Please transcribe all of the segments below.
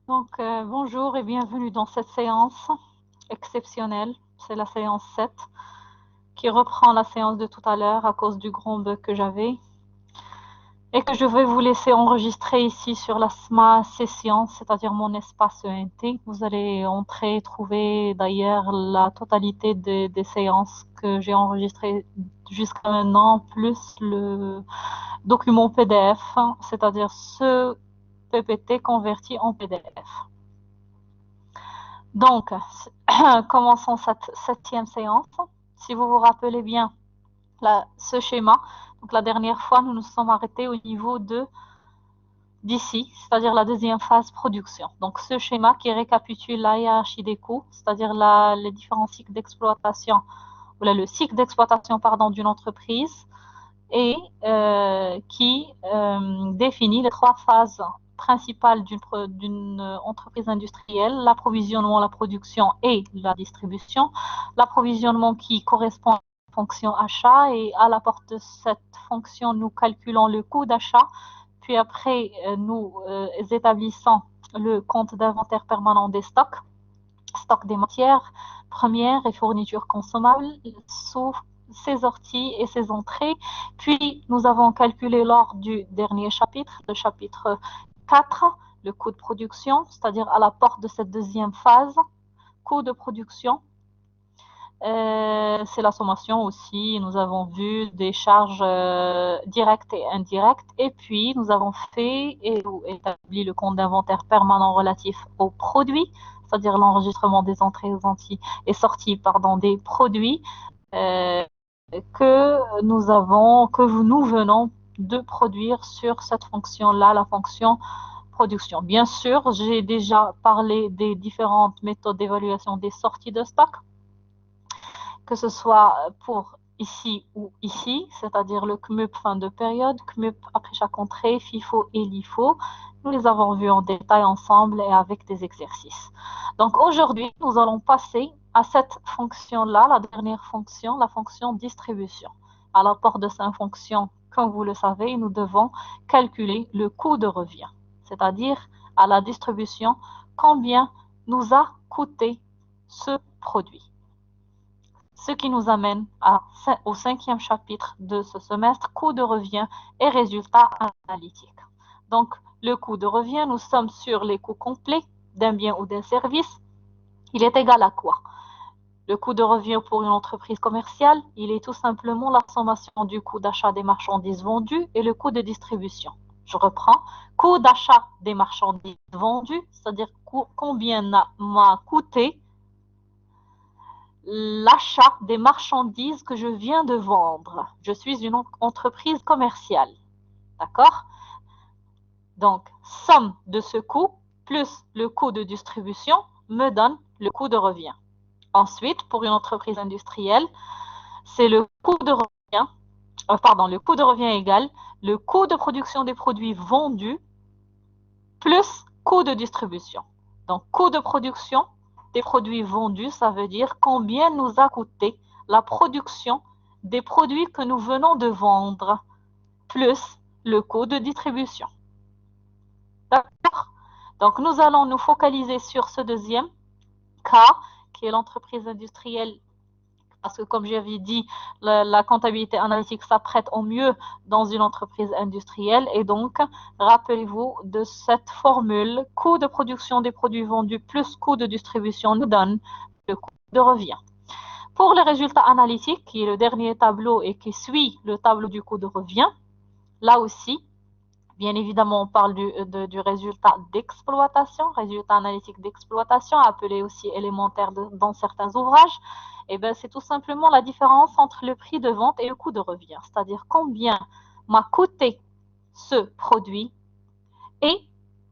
Donc, bonjour et bienvenue dans cette séance exceptionnelle. C'est la séance 7 qui reprend la séance de tout à l'heure à cause du grand bug que j'avais et que je vais vous laisser enregistrer ici sur ma session, c'est-à-dire mon espace ENT. Vous allez entrer et trouver d'ailleurs la totalité des séances que j'ai enregistrées jusqu'à maintenant, plus le document PDF, c'est-à-dire ce PPT converti en PDF. Donc, commençons cette septième séance. Si vous vous rappelez bien ce schéma, donc la dernière fois, nous nous sommes arrêtés au niveau d'ici, c'est-à-dire la deuxième phase production. Donc, ce schéma qui récapitule la hiérarchie des coûts, c'est-à-dire les différents cycles d'exploitation, ou là, le cycle d'exploitation, pardon, d'une entreprise, et qui définit les trois phases principales d'une entreprise industrielle: l'approvisionnement, la production et la distribution. L'approvisionnement qui correspond à la fonction achat, et à la porte de cette fonction, nous calculons le coût d'achat, puis après nous établissons le compte d'inventaire permanent des stocks, stock des matières premières et fournitures consommables, sous ses sorties et ses entrées. Puis, nous avons calculé lors du dernier chapitre, le chapitre 4, le coût de production, c'est-à-dire à la porte de cette deuxième phase, coût de production. C'est la sommation aussi. Nous avons vu des charges directes et indirectes. Et puis, nous avons fait et établi le compte d'inventaire permanent relatif aux produits, c'est-à-dire l'enregistrement des entrées et sorties des produits que nous venons de produire sur cette fonction-là, la fonction production. Bien sûr, j'ai déjà parlé des différentes méthodes d'évaluation des sorties de stock, que ce soit pour ici ou ici, c'est-à-dire le CMUP fin de période, CMUP après chaque entrée, FIFO et LIFO. Nous les avons vus en détail ensemble et avec des exercices. Donc aujourd'hui, nous allons passer à cette fonction-là, la dernière fonction, la fonction distribution. À l'apport de cette fonction, comme vous le savez, nous devons calculer le coût de revient, c'est-à-dire à la distribution, combien nous a coûté ce produit. Ce qui nous amène au cinquième chapitre de ce semestre, coût de revient et résultats analytiques. Donc, le coût de revient, nous sommes sur les coûts complets d'un bien ou d'un service. Il est égal à quoi? Le coût de revient pour une entreprise commerciale, il est tout simplement la sommation du coût d'achat des marchandises vendues et le coût de distribution. Je reprends. Coût d'achat des marchandises vendues, c'est-à-dire combien m'a coûté l'achat des marchandises que je viens de vendre. Je suis une entreprise commerciale. D'accord? Donc, somme de ce coût plus le coût de distribution me donne le coût de revient. Ensuite, pour une entreprise industrielle, c'est le coût de revient, le coût de revient égal le coût de production des produits vendus plus coût de distribution. Donc, coût de production des produits vendus, ça veut dire combien nous a coûté la production des produits que nous venons de vendre, plus le coût de distribution. D'accord? Donc, nous allons nous focaliser sur ce deuxième cas, qui est l'entreprise industrielle, parce que, comme j'avais dit, la comptabilité analytique s'apprête au mieux dans une entreprise industrielle. Et donc, rappelez-vous de cette formule: coût de production des produits vendus plus coût de distribution nous donne le coût de revient. Pour les résultats analytiques, qui est le dernier tableau et qui suit le tableau du coût de revient, là aussi, bien évidemment, on parle du résultat d'exploitation, résultat analytique d'exploitation, appelé aussi élémentaire dans certains ouvrages. Et bien, c'est tout simplement la différence entre le prix de vente et le coût de revient, c'est-à-dire combien m'a coûté ce produit et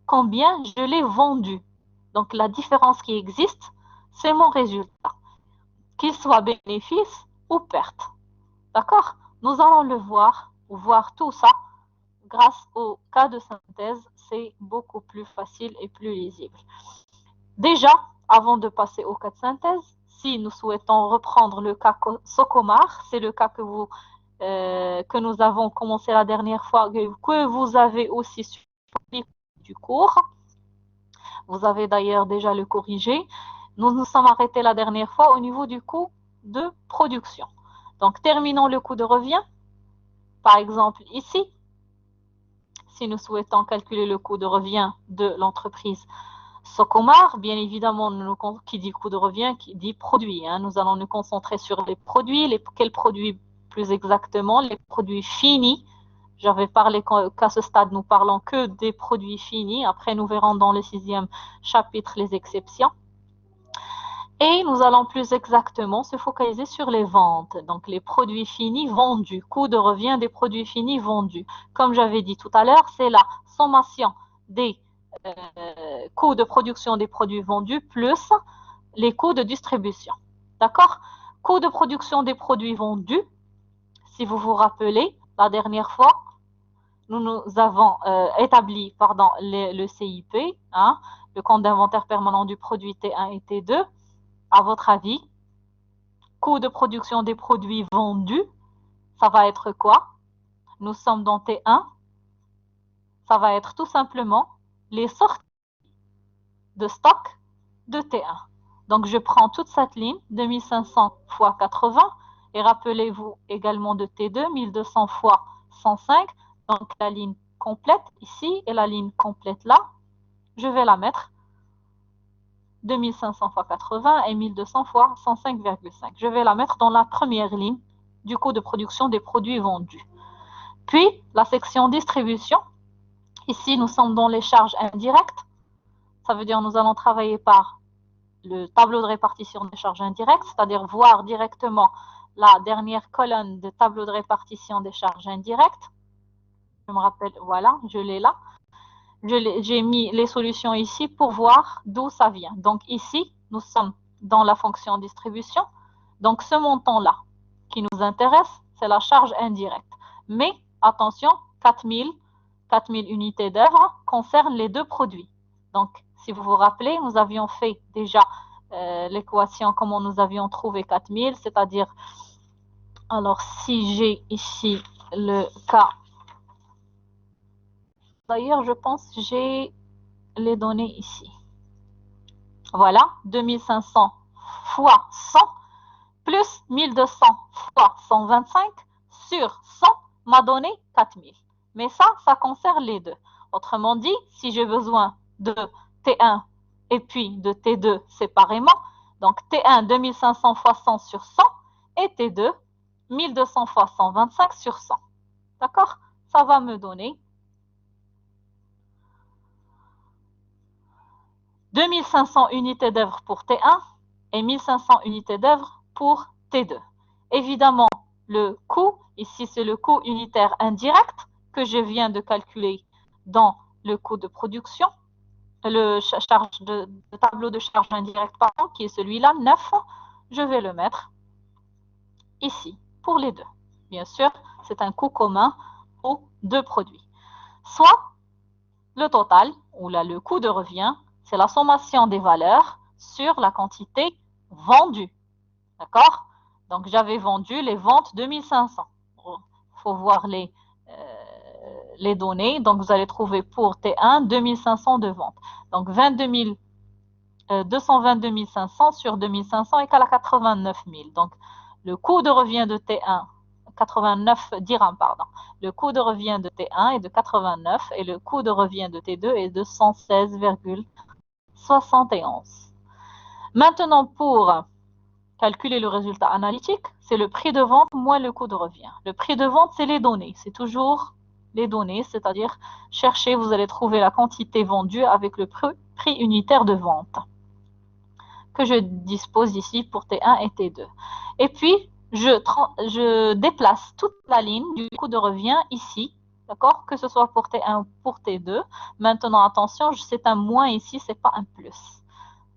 combien je l'ai vendu. Donc, la différence qui existe, c'est mon résultat, qu'il soit bénéfice ou perte. D'accord? Nous allons le voir tout ça grâce au cas de synthèse. C'est beaucoup plus facile et plus lisible. Déjà, avant de passer au cas de synthèse, si nous souhaitons reprendre le cas Socomar, c'est le cas que vous que nous avons commencé la dernière fois, que vous avez aussi suivi du cours. Vous avez d'ailleurs déjà le corrigé. Nous nous sommes arrêtés la dernière fois au niveau du coût de production. Donc, terminons le coût de revient. Par exemple, ici, si nous souhaitons calculer le coût de revient de l'entreprise Socomar, bien évidemment, qui dit coût de revient, qui dit produit. Hein. Nous allons nous concentrer sur les produits. Quels produits plus exactement? Les produits finis. J'avais parlé qu'à ce stade, nous parlons que des produits finis. Après, nous verrons dans le 6e chapitre les exceptions. Et nous allons plus exactement se focaliser sur les ventes. Donc, les produits finis vendus. Coût de revient des produits finis vendus. Comme j'avais dit tout à l'heure, c'est la sommation des coûts de production des produits vendus plus les coûts de distribution. D'accord? Coût de production des produits vendus. Si vous vous rappelez, la dernière fois, nous avons établi le CIP, hein, le compte d'inventaire permanent du produit T1 et T2. À votre avis, coût de production des produits vendus, ça va être quoi? Nous sommes dans T1. Ça va être tout simplement les sorties de stock de T1. Donc, je prends toute cette ligne, 2500 fois 80, et rappelez-vous également de T2, 1200 fois 105. Donc, la ligne complète ici et la ligne complète là, je vais la mettre 2500 fois 80 et 1200 fois 105,5. Je vais la mettre dans la première ligne du coût de production des produits vendus. Puis, la section distribution. Ici, nous sommes dans les charges indirectes. Ça veut dire nous allons travailler par le tableau de répartition des charges indirectes, c'est-à-dire voir directement la dernière colonne de tableau de répartition des charges indirectes. Je me rappelle, voilà, je l'ai là. J'ai mis les solutions ici pour voir d'où ça vient. Donc ici, nous sommes dans la fonction distribution. Donc ce montant-là qui nous intéresse, c'est la charge indirecte. Mais attention, 4000 unités d'œuvre concernent les deux produits. Donc si vous vous rappelez, nous avions fait déjà l'équation, comment nous avions trouvé 4000, c'est-à-dire, alors si j'ai ici le cas, d'ailleurs je pense que j'ai les données ici. Voilà, 2500 fois 100 plus 1200 fois 125 sur 100 m'a donné 4000. Mais ça concerne les deux. Autrement dit, si j'ai besoin de T1 et puis de T2 séparément, donc T1 2500 fois 100 sur 100 et T2 1200 fois 125 sur 100. D'accord? Ça va me donner 2500 unités d'œuvre pour T1 et 1500 unités d'œuvre pour T2. Évidemment, le coût, ici c'est le coût unitaire indirect que je viens de calculer dans le coût de production, le tableau de charge indirecte, pardon, qui est celui-là, 9, je vais le mettre ici pour les deux. Bien sûr, c'est un coût commun aux deux produits. Soit le total, ou là le coût de revient, c'est la sommation des valeurs sur la quantité vendue. D'accord? Donc, j'avais vendu les ventes 2500. Il faut voir les données. Donc, vous allez trouver pour T1 2500 de ventes. Donc, 222 500 sur 2500 égale à 89 000. Donc, le coût de revient de T1, 89 dirhams, pardon. Le coût de revient de T1 est de 89 et le coût de revient de T2 est de 116,71. Maintenant, pour calculer le résultat analytique, c'est le prix de vente moins le coût de revient. Le prix de vente, c'est les données. C'est toujours les données, c'est-à-dire chercher, vous allez trouver la quantité vendue avec le prix unitaire de vente que je dispose ici pour T1 et T2. Et puis, je déplace toute la ligne du coût de revient ici, d'accord? Que ce soit pour T1 ou pour T2. Maintenant, attention, c'est un moins ici, c'est pas un plus.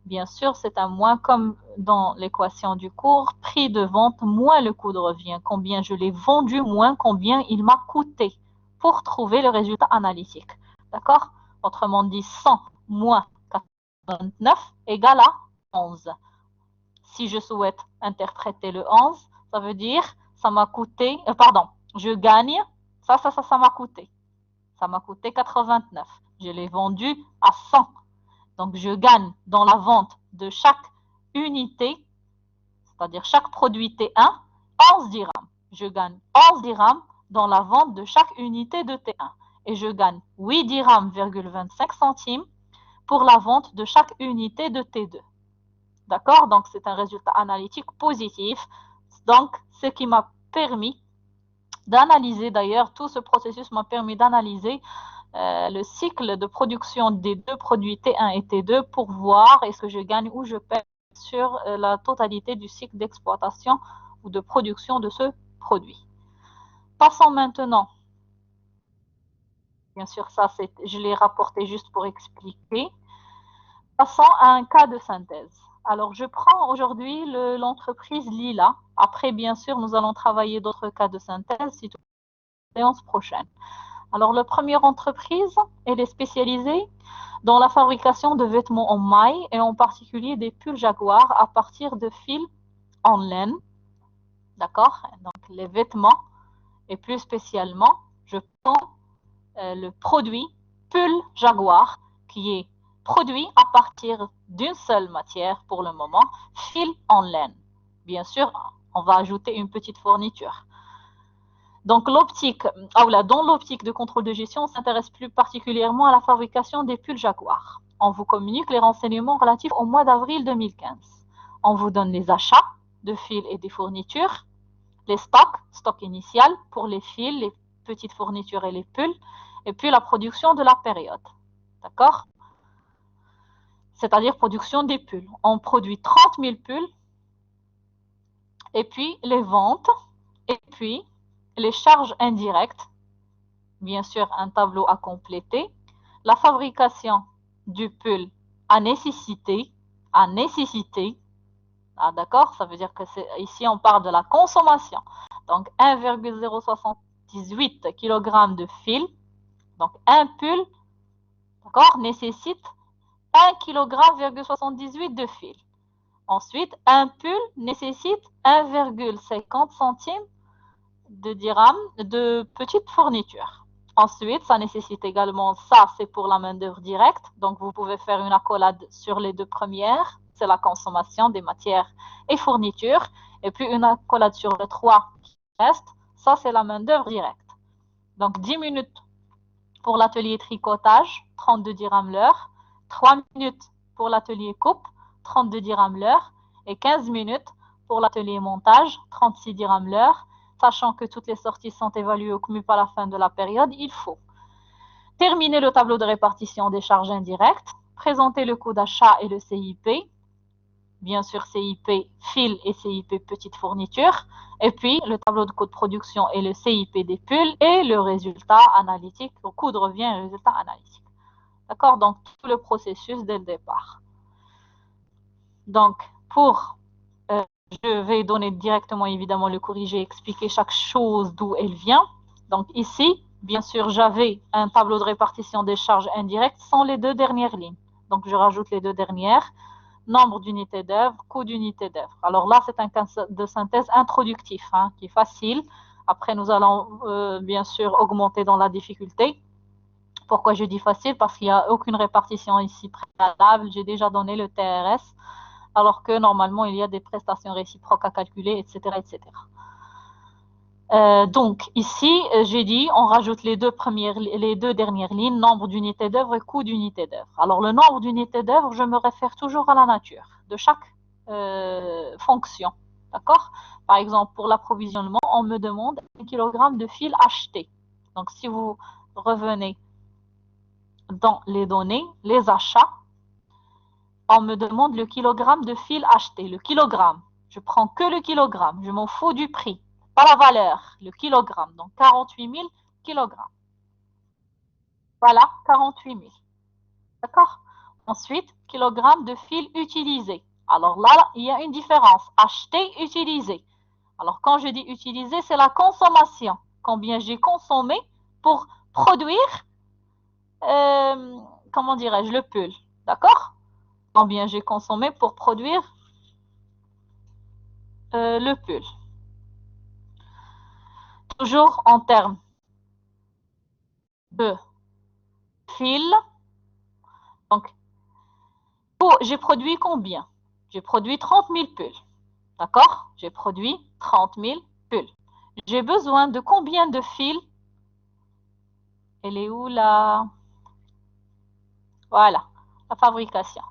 Bien sûr, c'est un moins comme dans l'équation du cours, prix de vente moins le coût de revient, combien je l'ai vendu moins combien il m'a coûté pour trouver le résultat analytique. D'accord? Autrement dit, 100 moins 89 égale à 11. Si je souhaite interpréter le 11, ça veut dire ça m'a coûté, pardon, je gagne, ça m'a coûté. Ça m'a coûté 89. Je l'ai vendu à 100. Donc, je gagne dans la vente de chaque unité, c'est-à-dire chaque produit T1, 11 dirhams. Je gagne 11 dirhams dans la vente de chaque unité de T1. Et je gagne 8 dirhams,25 centimes pour la vente de chaque unité de T2. D'accord? Donc, c'est un résultat analytique positif. Donc, ce qui m'a permis d'analyser, d'ailleurs, tout ce processus m'a permis d'analyser le cycle de production des deux produits T1 et T2 pour voir est-ce que je gagne ou je perds sur la totalité du cycle d'exploitation ou de production de ce produit. Passons maintenant, bien sûr ça je l'ai rapporté juste pour expliquer, passons à un cas de synthèse. Alors je prends aujourd'hui l'entreprise Lila, après bien sûr nous allons travailler d'autres cas de synthèse si tout la séance prochaine. Alors, la première entreprise, elle est spécialisée dans la fabrication de vêtements en maille et en particulier des pulls Jaguar à partir de fils en laine. D'accord? Donc, les vêtements et plus spécialement, je prends le produit pull Jaguar qui est produit à partir d'une seule matière pour le moment, fil en laine. Bien sûr, on va ajouter une petite fourniture. Donc, dans l'optique de contrôle de gestion, on s'intéresse plus particulièrement à la fabrication des pulls Jaguar. On vous communique les renseignements relatifs au mois d'avril 2015. On vous donne les achats de fils et des fournitures, les stocks initial pour les fils, les petites fournitures et les pulls, et puis la production de la période. D'accord? C'est-à-dire production des pulls. On produit 30 000 pulls, et puis les ventes, et puis les charges indirectes, bien sûr un tableau à compléter, la fabrication du pull à nécessité, d'accord, ça veut dire que ici on parle de la consommation, donc 1,078 kg de fil, donc un pull, d'accord, nécessite 1,78 kg de fil. Ensuite, un pull nécessite 1,50 centimes de dirhams de petite fourniture. Ensuite, ça nécessite également, ça c'est pour la main-d'œuvre directe, donc vous pouvez faire une accolade sur les deux premières, c'est la consommation des matières et fournitures, et puis une accolade sur les trois qui restent, ça c'est la main-d'œuvre directe. Donc 10 minutes pour l'atelier tricotage, 32 dirhams l'heure, 3 minutes pour l'atelier coupe, 32 dirhams l'heure, et 15 minutes pour l'atelier montage, 36 dirhams l'heure, sachant que toutes les sorties sont évaluées au CMUP à la fin de la période, il faut terminer le tableau de répartition des charges indirectes, présenter le coût d'achat et le CIP, bien sûr CIP fil et CIP petite fourniture, et puis le tableau de coût de production et le CIP des pulls, et le résultat analytique, le coût de revient et le résultat analytique. D'accord? Donc, tout le processus dès le départ. Donc, je vais donner directement, évidemment, le corrigé, expliquer chaque chose d'où elle vient. Donc ici, bien sûr, j'avais un tableau de répartition des charges indirectes sans les deux dernières lignes. Donc je rajoute les deux dernières. Nombre d'unités d'œuvre, coût d'unité d'œuvre. Alors là, c'est un cas de synthèse introductif, qui est facile. Après, nous allons bien sûr augmenter dans la difficulté. Pourquoi je dis facile? Parce qu'il n'y a aucune répartition ici préalable. J'ai déjà donné le TRS. Alors que normalement, il y a des prestations réciproques à calculer, etc. etc. Donc, ici, j'ai dit, on rajoute les deux dernières lignes, nombre d'unités d'œuvre et coût d'unité d'œuvre. Alors, le nombre d'unités d'œuvre, je me réfère toujours à la nature de chaque fonction. D'accord? Par exemple, pour l'approvisionnement, on me demande 1 kg de fil acheté. Donc, si vous revenez dans les données, les achats, on me demande le kilogramme de fil acheté, le kilogramme. Je prends que le kilogramme, je m'en fous du prix, pas la valeur, le kilogramme. Donc 48 000 kilogrammes. Voilà, 48 000. D'accord? Ensuite, kilogramme de fil utilisé. Alors là, il y a une différence. Acheter, utiliser. Alors quand je dis utiliser, c'est la consommation. Combien j'ai consommé pour produire, comment dirais-je, le pull. D'accord? Combien j'ai consommé pour produire le pull. toujours en termes de fil. Donc, j'ai produit combien? J'ai produit 30 000 pulls. D'accord? J'ai produit 30 000 pulls. J'ai besoin de combien de fils? Elle est où là? Voilà, la fabrication.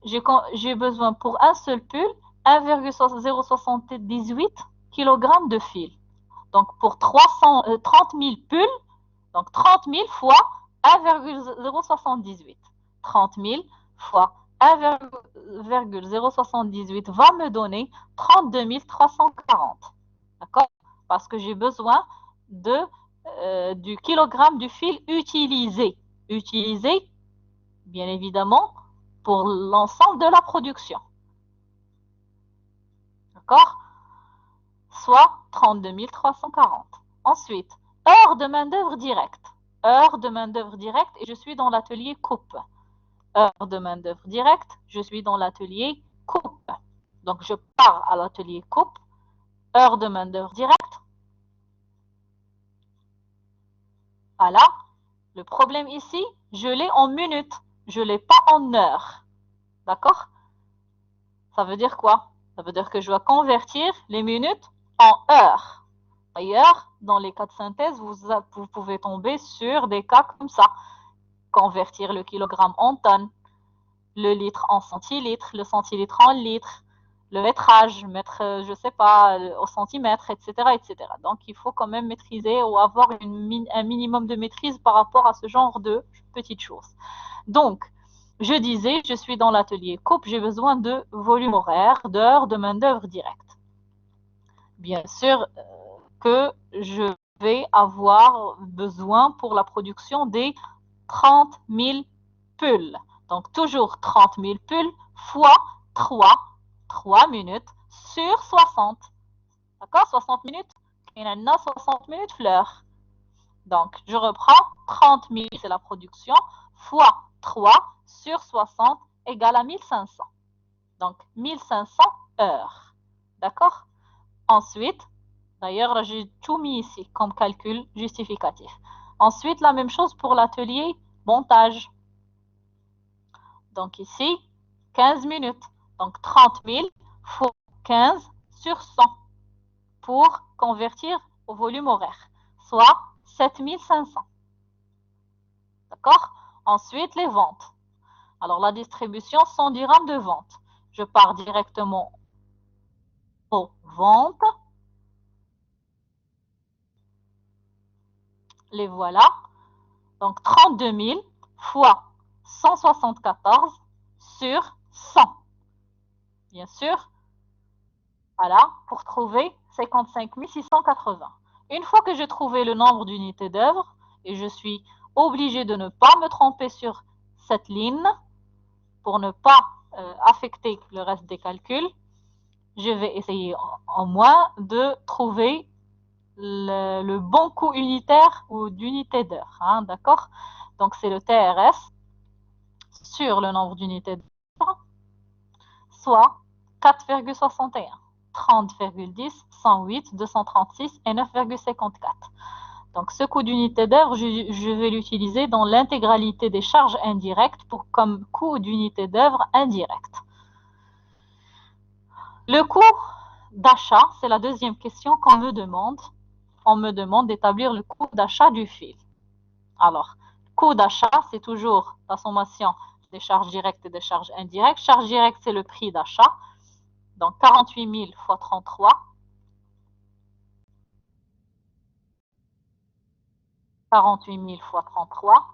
J'ai besoin pour un seul pull 1,078 kg de fil. Donc pour 30 000 pulls, donc 30 000 fois 1,078. 30 000 fois 1,078 va me donner 32 340. D'accord? Parce que j'ai besoin du kilogramme du fil utilisé. Utilisé, bien évidemment, pour l'ensemble de la production. D'accord? Soit 32 340. Ensuite, heure de main-d'œuvre directe. Heure de main-d'œuvre directe et je suis dans l'atelier coupe. Heure de main-d'œuvre directe, je suis dans l'atelier coupe. Donc, je pars à l'atelier coupe. Heure de main-d'œuvre directe. Voilà. Le problème ici, je l'ai en minutes. Je ne l'ai pas en heures. D'accord? Ça veut dire quoi? Ça veut dire que je dois convertir les minutes en heures. D'ailleurs, dans les cas de synthèse, vous pouvez tomber sur des cas comme ça. Convertir le kilogramme en tonnes, le litre en centilitres, le centilitre en litres, le métrage, mettre, je ne sais pas, au centimètre, etc., etc. Donc, il faut quand même maîtriser ou avoir un minimum de maîtrise par rapport à ce genre de petites choses. Donc, je disais, je suis dans l'atelier coupe, j'ai besoin de volume horaire, d'heures de main-d'œuvre directe. Bien sûr que je vais avoir besoin pour la production des 30 000 pulls. Donc, toujours 30 000 pulls fois 3 minutes sur 60. D'accord? 60 minutes. Il y en a 60 minutes fleurs. Donc, je reprends 30 000, c'est la production, fois 3 sur 60 égale à 1500. Donc, 1500 heures. D'accord? Ensuite, d'ailleurs, j'ai tout mis ici comme calcul justificatif. Ensuite, la même chose pour l'atelier montage. Donc ici, 15 minutes. Donc 30 000 fois 15 sur 100 pour convertir au volume horaire, soit 7500. D'accord? Ensuite, les ventes. Alors la distribution, 100 dirhams de vente. Je pars directement aux ventes. Les voilà. Donc 32 000 fois 174 sur 100. Bien sûr, voilà, pour trouver 55 680. Une fois que j'ai trouvé le nombre d'unités d'œuvre, et je suis obligé de ne pas me tromper sur cette ligne pour ne pas affecter le reste des calculs, je vais essayer au moins de trouver le bon coût unitaire ou d'unité d'heure. Hein, d'accord? Donc, c'est le TRS sur le nombre d'unités d'œuvre, soit 4,61. 30,10, 108, 236 et 9,54. Donc, ce coût d'unité d'heure, je vais l'utiliser dans l'intégralité des charges indirectes comme coût d'unité d'œuvre indirecte. Le coût d'achat, c'est la deuxième question qu'on me demande. On me demande d'établir le coût d'achat du fil. Alors, coût d'achat, c'est toujours la sommation des charges directes et des charges indirectes. Charge directe, c'est le prix d'achat. Donc, 48 000 fois 33. 48 000 fois 33.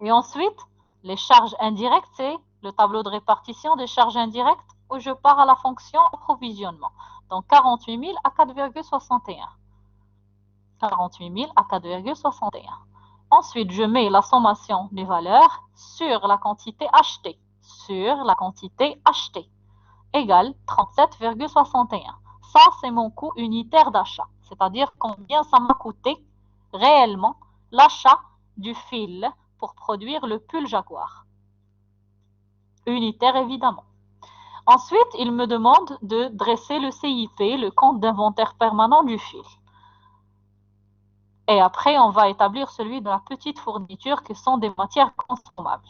Et ensuite, les charges indirectes, c'est le tableau de répartition des charges indirectes où je pars à la fonction approvisionnement. Donc, 48 000 à 4,61. 48 000 à 4,61. Ensuite, je mets la sommation des valeurs sur la quantité achetée. Sur la quantité achetée. Égale 37,61. Ça, c'est mon coût unitaire d'achat. C'est-à-dire combien ça m'a coûté réellement l'achat du fil pour produire le pull Jaguar. Unitaire, évidemment. Ensuite, il me demande de dresser le CIP, le compte d'inventaire permanent du fil. Et après, on va établir celui de la petite fourniture qui sont des matières consommables.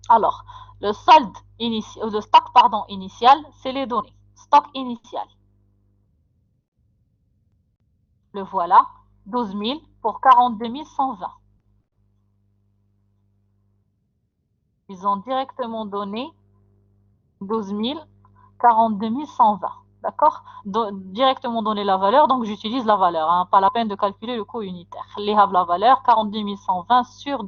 Alors, le solde initial, le stock pardon, initial, c'est les données. Stock initial. Le voilà, 12 000 pour 42 120. Ils ont directement donné 12 000, 42 120. D'accord? Directement donné la valeur, donc j'utilise la valeur. Hein, pas la peine de calculer le coût unitaire. Les have la valeur, 42 120 sur...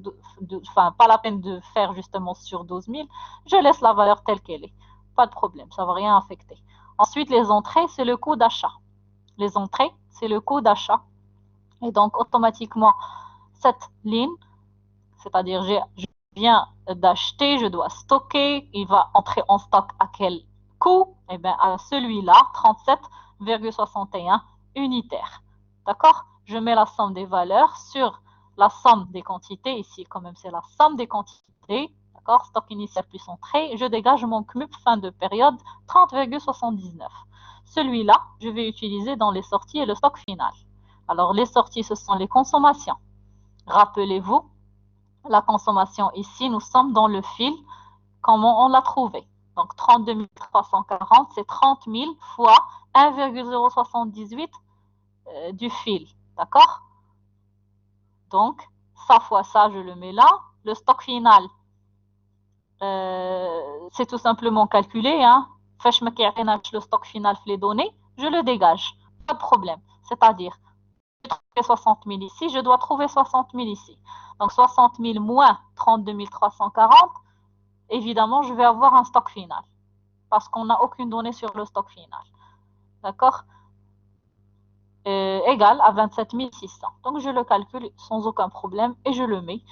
Enfin, pas la peine de faire justement sur 12 000. Je laisse la valeur telle qu'elle est. Pas de problème, ça ne va rien affecter. Ensuite, les entrées, c'est le coût d'achat. Les entrées, c'est le coût d'achat. Et donc, automatiquement, cette ligne, c'est-à-dire je viens d'acheter, je dois stocker, il va entrer en stock à quel coût? Eh bien, à celui-là, 37,61 unitaires. D'accord? Je mets la somme des valeurs sur la somme des quantités. Ici, quand même, c'est la somme des quantités. D'accord? Stock initial plus entrée. Je dégage mon CMUP fin de période 30,79. Celui-là, je vais utiliser dans les sorties et le stock final. Alors, les sorties, ce sont les consommations. Rappelez-vous, la consommation ici, nous sommes dans le fil. Comment on l'a trouvé? Donc, 32 340, c'est 30 000 fois 1,078 du fil. D'accord? Donc, ça fois ça, je le mets là. Le stock final, c'est tout simplement calculé. Hein. Le stock final, les données, je le dégage. Pas de problème. C'est-à-dire, 60 000 ici, je dois trouver 60 000 ici. Donc 60 000 moins 32 340, évidemment, je vais avoir un stock final. Parce qu'on n'a aucune donnée sur le stock final. D'accord? Égal à 27 600. Donc je le calcule sans aucun problème et je le mets.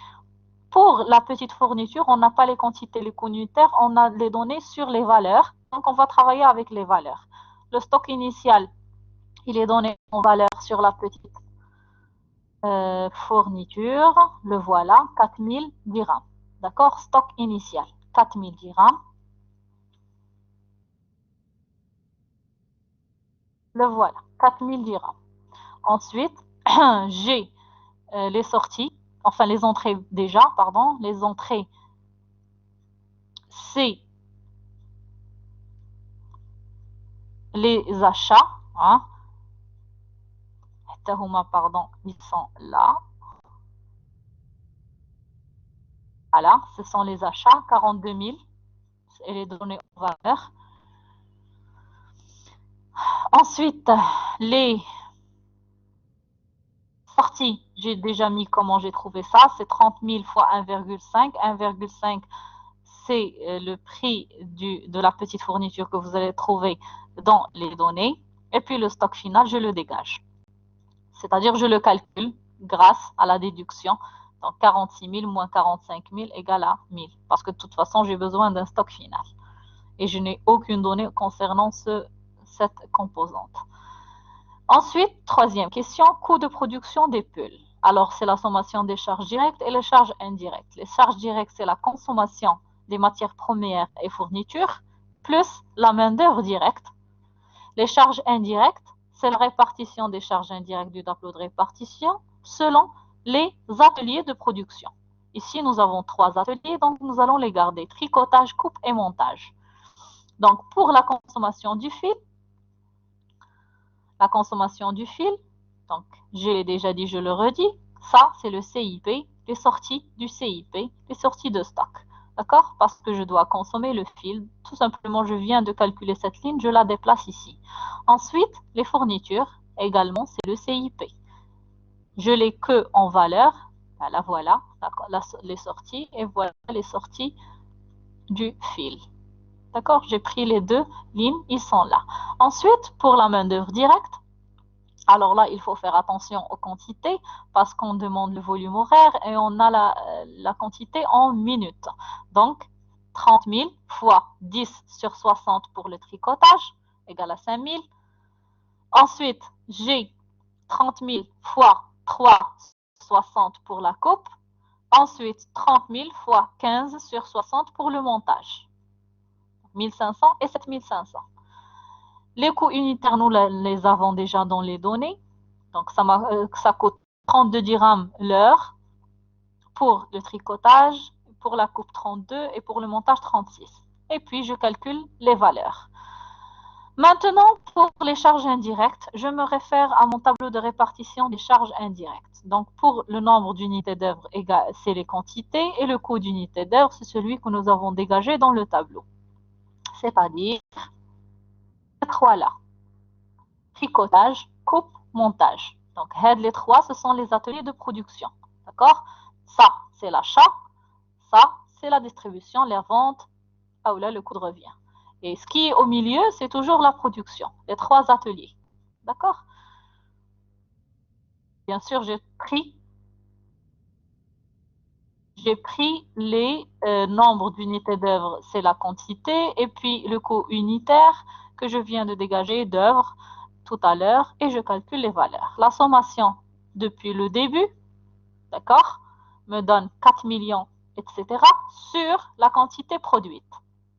Pour la petite fourniture, on n'a pas les quantités, les coûts unitaires, on a les données sur les valeurs. Donc on va travailler avec les valeurs. Le stock initial, il est donné en valeur sur la petite fourniture, le voilà, 4000 dirhams. D'accord? Stock initial, 4000 dirhams. Le voilà, 4000 dirhams. Ensuite, j'ai les sorties, enfin les entrées déjà, pardon. Les entrées, c'est les achats. Hein. Pardon, ils sont là. Voilà, ce sont les achats, 42 000. Et les données en valeur. Ensuite, les sorties, j'ai déjà mis comment j'ai trouvé ça. C'est 30 000 fois 1,5. 1,5, c'est le prix de la petite fourniture que vous allez trouver dans les données. Et puis le stock final, je le dégage. C'est-à-dire, je le calcule grâce à la déduction. Donc, 46 000 moins 45 000 égale à 1000. Parce que de toute façon, j'ai besoin d'un stock final. Et je n'ai aucune donnée concernant cette composante. Ensuite, troisième question, coût de production des pulls. Alors, c'est la sommation des charges directes et les charges indirectes. Les charges directes, c'est la consommation des matières premières et fournitures, plus la main-d'œuvre directe. Les charges indirectes, c'est la répartition des charges indirectes du tableau de répartition selon les ateliers de production. Ici, nous avons 3 ateliers, donc nous allons les garder. Tricotage, coupe et montage. Donc, pour la consommation du fil, donc je l'ai déjà dit, je le redis, ça, c'est le CIP, les sorties du CIP, les sorties de stock. D'accord? Parce que je dois consommer le fil. Tout simplement, je viens de calculer cette ligne, je la déplace ici. Ensuite, les fournitures, également, c'est le CIP. Je l'ai que en valeur. Voilà, voilà les sorties. Et voilà les sorties du fil. D'accord? J'ai pris les 2 lignes, ils sont là. Ensuite, pour la main-d'œuvre directe, alors là, il faut faire attention aux quantités parce qu'on demande le volume horaire et on a la quantité en minutes. Donc, 30 000 fois 10 sur 60 pour le tricotage égale à 5 000. Ensuite, j'ai 30 000 fois 3 60 pour la coupe. Ensuite, 30 000 fois 15 sur 60 pour le montage. 1500 et 7500. Les coûts unitaires, nous les avons déjà dans les données. Donc, ça coûte 32 dirhams l'heure pour le tricotage, pour la coupe 32 et pour le montage 36. Et puis, je calcule les valeurs. Maintenant, pour les charges indirectes, je me réfère à mon tableau de répartition des charges indirectes. Donc, pour le nombre d'unités d'œuvre, c'est les quantités, et le coût d'unité d'œuvre, c'est celui que nous avons dégagé dans le tableau. C'est-à-dire, ces trois-là. Tricotage, coupe, montage. Donc, les trois, ce sont les ateliers de production. D'accord? Ça, c'est l'achat. Ça, c'est la distribution, la vente, ou là, le coût de revient. Et ce qui est au milieu, c'est toujours la production, les trois ateliers. D'accord? Bien sûr, j'ai pris les nombres d'unités d'œuvre, c'est la quantité, et puis le coût unitaire que je viens de dégager d'œuvre tout à l'heure, et je calcule les valeurs. La sommation depuis le début, d'accord, me donne 4 millions, etc., sur la quantité produite.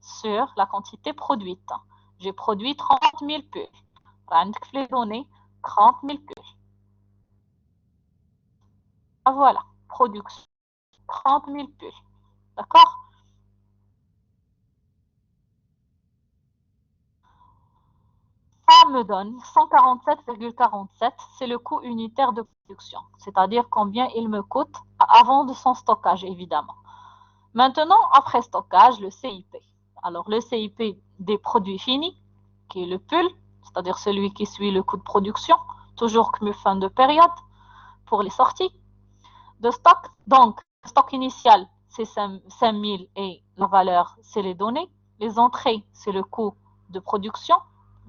Sur la quantité produite. J'ai produit 30 000 pulls. عندك في les données 30 000 pulls. Voilà, production 30 000 pulls. D'accord? Ça me donne 147,47, c'est le coût unitaire de production, c'est-à-dire combien il me coûte avant de son stockage, évidemment. Maintenant, après stockage, le CIP. Alors, le CIP des produits finis, qui est le pull, c'est-à-dire celui qui suit le coût de production, toujours comme fin de période pour les sorties de stock. Donc, le stock initial, c'est 5 000 et la valeur, c'est les données. Les entrées, c'est le coût de production.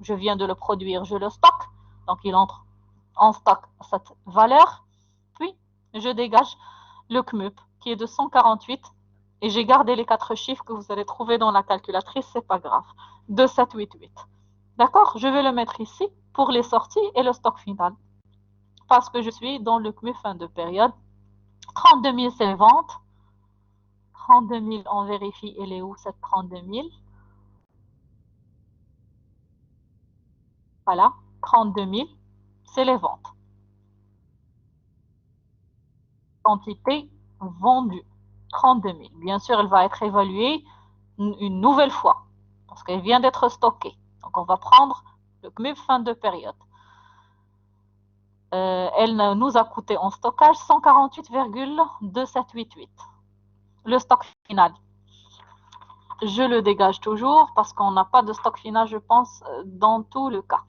Je viens de le produire, je le stocke. Donc, il entre en stock à cette valeur. Puis, je dégage le CMUP qui est de 148. Et j'ai gardé les 4 chiffres que vous allez trouver dans la calculatrice, c'est pas grave. 2788. D'accord? Je vais le mettre ici pour les sorties et le stock final. Parce que je suis dans le CMUP fin de période. 32 000, c'est les ventes. 32 000, on vérifie, elle est où cette 32 000? Voilà, 32 000, c'est les ventes. Quantité vendue, 32 000. Bien sûr, elle va être évaluée une nouvelle fois, parce qu'elle vient d'être stockée. Donc, on va prendre le CMUP fin de période. Elle nous a coûté en stockage 148,2788. Le stock final, je le dégage toujours parce qu'on n'a pas de stock final, je pense, dans tout le cas.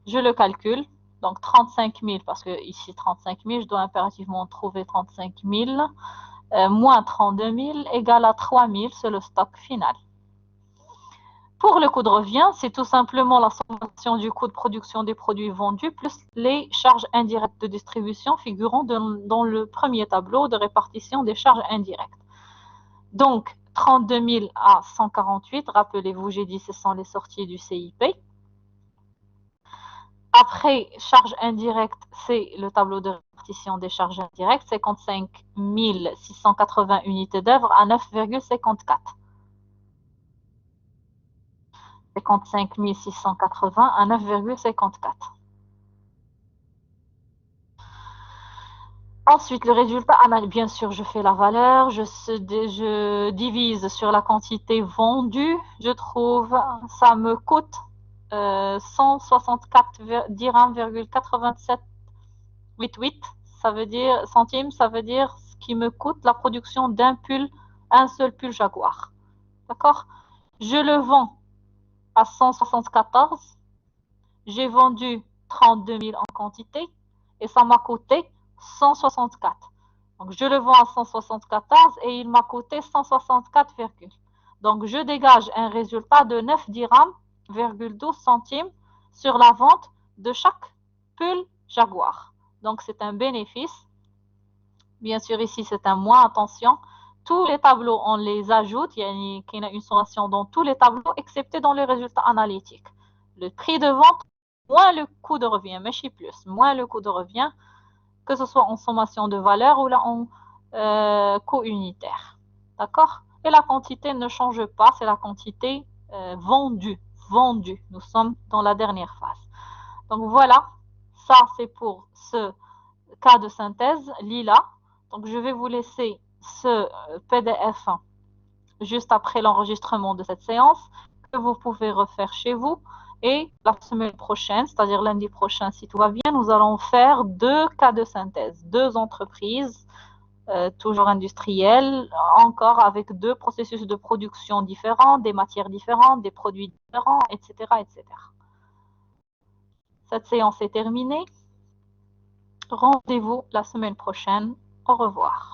Je le calcule, donc 35 000, parce que ici 35 000, je dois impérativement trouver 35 000, moins 32 000 égale à 3 000, c'est le stock final. Pour le coût de revient, c'est tout simplement la sommation du coût de production des produits vendus plus les charges indirectes de distribution figurant dans le premier tableau de répartition des charges indirectes. Donc, 32 000 à 148, rappelez-vous, j'ai dit ce sont les sorties du CIP. Après, charges indirectes, c'est le tableau de répartition des charges indirectes, 55 680 unités d'œuvre à 9,54. 55 680 à 9,54. Ensuite, le résultat, bien sûr, je fais la valeur, je divise sur la quantité vendue, je trouve, ça me coûte 164 dirhams,8788, ça veut dire centimes, ça veut dire ce qui me coûte la production d'un pull, un seul pull Jaguar. D'accord? Je le vends à 174, j'ai vendu 32 000 en quantité et ça m'a coûté 164. Donc, je le vends à 174 et il m'a coûté 164, donc, je dégage un résultat de 9 dirhams,12 centimes sur la vente de chaque pull Jaguar. Donc, c'est un bénéfice. Bien sûr, ici, c'est un moins. Attention, tous les tableaux, on les ajoute. Il y a une sommation dans tous les tableaux, excepté dans les résultats analytiques. Le prix de vente, moins le coût de revient, mais chez plus, moins le coût de revient, que ce soit en sommation de valeur ou là en coût unitaire. D'accord? Et la quantité ne change pas, c'est la quantité vendue. Vendue. Nous sommes dans la dernière phase. Donc voilà, ça c'est pour cas de synthèse, Lila. Donc, je vais vous laisser ce PDF juste après l'enregistrement de cette séance que vous pouvez refaire chez vous. Et la semaine prochaine, c'est-à-dire lundi prochain, si tout va bien, nous allons faire 2 cas de synthèse, 2 entreprises, toujours industrielles, encore avec 2 processus de production différents, des matières différentes, des produits différents, etc., etc. Cette séance est terminée. Rendez-vous la semaine prochaine. Au revoir.